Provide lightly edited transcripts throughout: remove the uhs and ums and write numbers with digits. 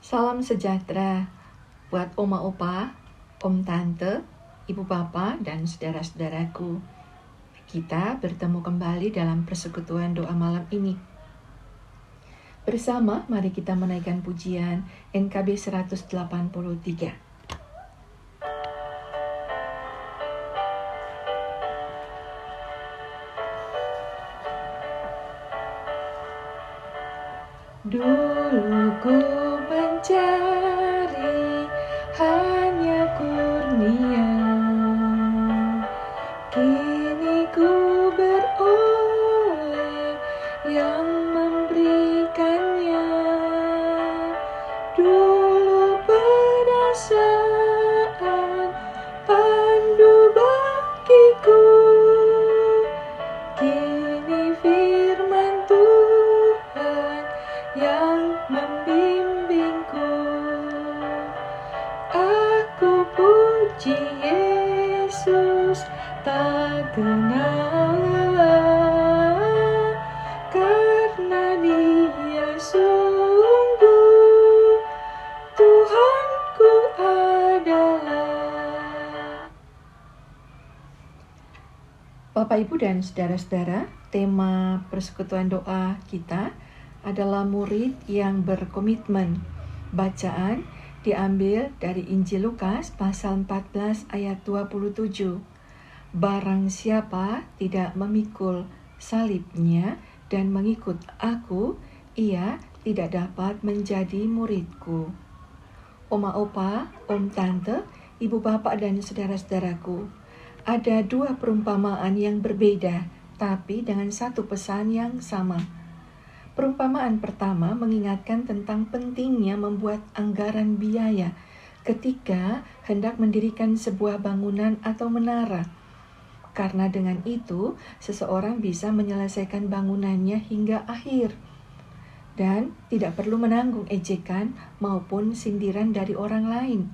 Salam sejahtera buat oma opa, om tante, ibu bapak, dan saudara-saudaraku. Kita bertemu kembali dalam persekutuan doa malam ini. Bersama mari kita menaikkan pujian NKB 183. Dulu ku mencari hanya kurnia, kini ku beroleh yang memberikannya. Dulu perasaan pandu bagiku, kini firman Tuhan yang membimbingku. Aku puji Yesus tak kenal lelah, karena Dia sungguh Tuhanku adalah. Bapak, Ibu, dan saudara-saudara, tema persekutuan doa kita adalah murid yang berkomitmen. Bacaan diambil dari Injil Lukas pasal 14 ayat 27. Barang siapa tidak memikul salibnya dan mengikut aku, ia tidak dapat menjadi muridku. Oma opa, om tante, ibu bapak, dan saudara-saudaraku, ada dua perumpamaan yang berbeda, tapi dengan satu pesan yang sama. Perumpamaan pertama mengingatkan tentang pentingnya membuat anggaran biaya ketika hendak mendirikan sebuah bangunan atau menara. Karena dengan itu, seseorang bisa menyelesaikan bangunannya hingga akhir dan tidak perlu menanggung ejekan maupun sindiran dari orang lain.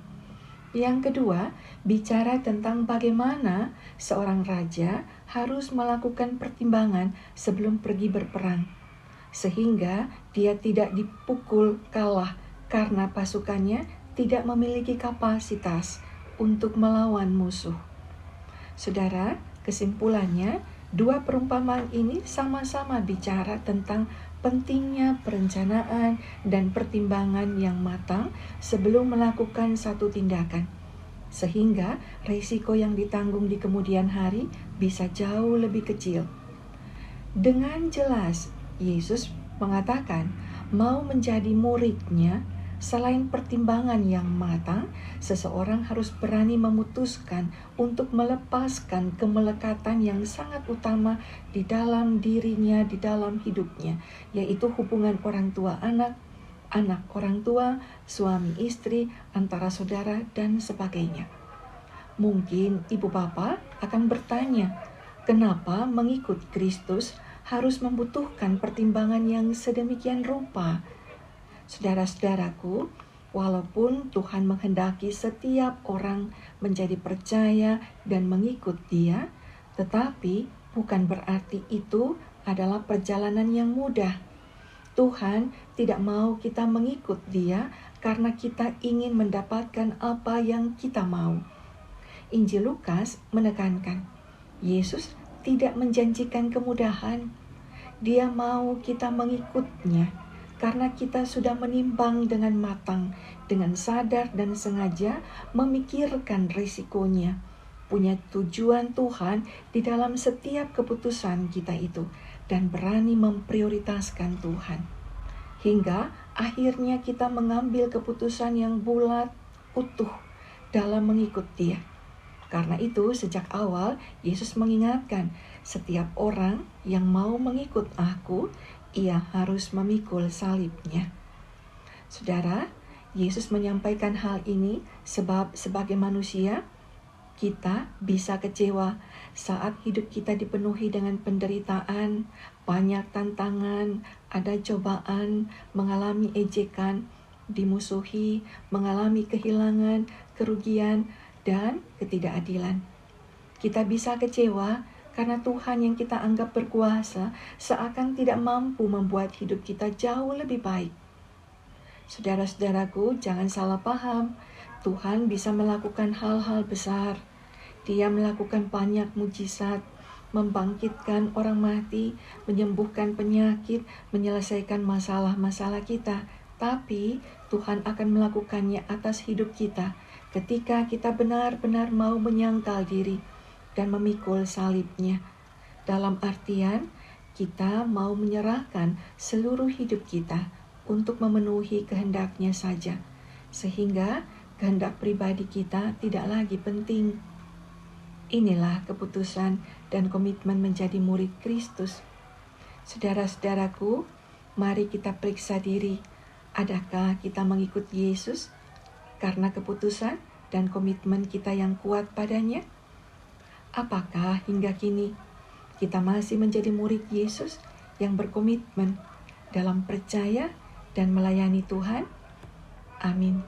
Yang kedua, bicara tentang bagaimana seorang raja harus melakukan pertimbangan sebelum pergi berperang, sehingga dia tidak dipukul kalah karena pasukannya tidak memiliki kapasitas untuk melawan musuh. Saudara, kesimpulannya, dua perumpamaan ini sama-sama bicara tentang pentingnya perencanaan dan pertimbangan yang matang sebelum melakukan satu tindakan, sehingga risiko yang ditanggung di kemudian hari bisa jauh lebih kecil. Dengan jelas, Yesus mengatakan mau menjadi muridnya, selain pertimbangan yang matang, seseorang harus berani memutuskan untuk melepaskan kemelekatan yang sangat utama di dalam dirinya, di dalam hidupnya, yaitu hubungan orang tua anak, anak orang tua, suami istri, antara saudara, dan sebagainya. Mungkin ibu bapak akan bertanya, kenapa mengikut Kristus harus membutuhkan pertimbangan yang sedemikian rupa? Saudara-saudaraku, walaupun Tuhan menghendaki setiap orang menjadi percaya dan mengikut Dia, tetapi bukan berarti itu adalah perjalanan yang mudah. Tuhan tidak mau kita mengikut Dia karena kita ingin mendapatkan apa yang kita mau. Injil Lukas menekankan, Yesus tidak menjanjikan kemudahan. Dia mau kita mengikutnya karena kita sudah menimbang dengan matang, dengan sadar dan sengaja memikirkan risikonya, punya tujuan Tuhan di dalam setiap keputusan kita itu, dan berani memprioritaskan Tuhan. Hingga akhirnya kita mengambil keputusan yang bulat, utuh dalam mengikut Dia. Karena itu sejak awal Yesus mengingatkan, setiap orang yang mau mengikut aku, ia harus memikul salibnya. Saudara, Yesus menyampaikan hal ini sebab sebagai manusia, kita bisa kecewa saat hidup kita dipenuhi dengan penderitaan, banyak tantangan, ada cobaan, mengalami ejekan, dimusuhi, mengalami kehilangan, kerugian, dan ketidakadilan. Kita bisa kecewa karena Tuhan yang kita anggap berkuasa seakan tidak mampu membuat hidup kita jauh lebih baik. Saudara-saudaraku, jangan salah paham. Tuhan bisa melakukan hal-hal besar. Dia melakukan banyak mujizat, membangkitkan orang mati, menyembuhkan penyakit, menyelesaikan masalah-masalah kita. Tapi Tuhan akan melakukannya atas hidup kita ketika kita benar-benar mau menyangkal diri dan memikul salibnya. Dalam artian, kita mau menyerahkan seluruh hidup kita untuk memenuhi kehendaknya saja, sehingga kehendak pribadi kita tidak lagi penting. Inilah keputusan dan komitmen menjadi murid Kristus. Saudara-saudaraku, mari kita periksa diri. Adakah kita mengikut Yesus karena keputusan dan komitmen kita yang kuat padanya? Apakah hingga kini kita masih menjadi murid Yesus yang berkomitmen dalam percaya dan melayani Tuhan? Amin.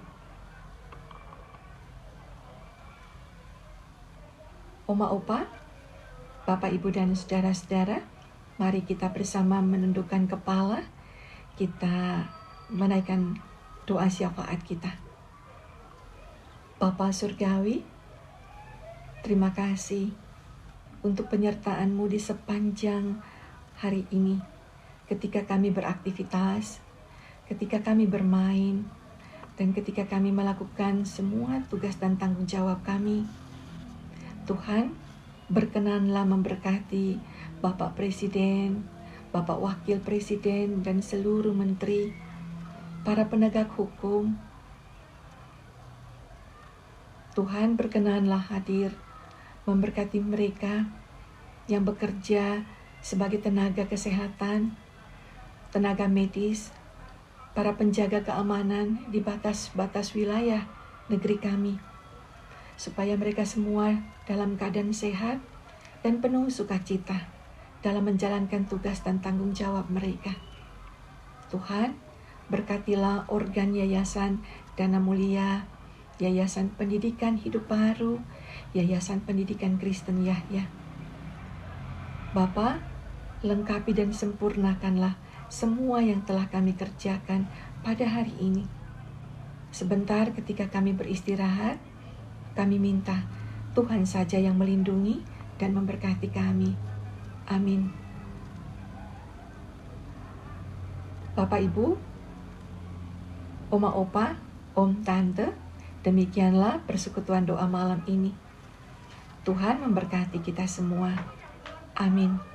Oma Opa, Bapak Ibu dan saudara-saudara, mari kita bersama menundukkan kepala, kita menaikkan doa syafaat kita. Bapa Surgawi, terima kasih untuk penyertaan-Mu di sepanjang hari ini, ketika kami beraktivitas, ketika kami bermain, dan ketika kami melakukan semua tugas dan tanggung jawab kami. Tuhan, berkenanlah memberkati Bapak Presiden, Bapak Wakil Presiden, dan seluruh menteri, para penegak hukum. Tuhan, berkenanlah hadir, memberkati mereka yang bekerja sebagai tenaga kesehatan, tenaga medis, para penjaga keamanan di batas-batas wilayah negeri kami, supaya mereka semua dalam keadaan sehat dan penuh sukacita dalam menjalankan tugas dan tanggung jawab mereka. Tuhan, berkatilah organ Yayasan Dana Mulia, Yayasan Pendidikan Hidup Baru, Yayasan Pendidikan Kristen Yahya. Bapa, lengkapi dan sempurnakanlah semua yang telah kami kerjakan pada hari ini. Sebentar ketika kami beristirahat, kami minta Tuhan saja yang melindungi dan memberkati kami. Amin. Bapak Ibu, Oma Opa, Om Tante, demikianlah persekutuan doa malam ini. Tuhan memberkati kita semua. Amin.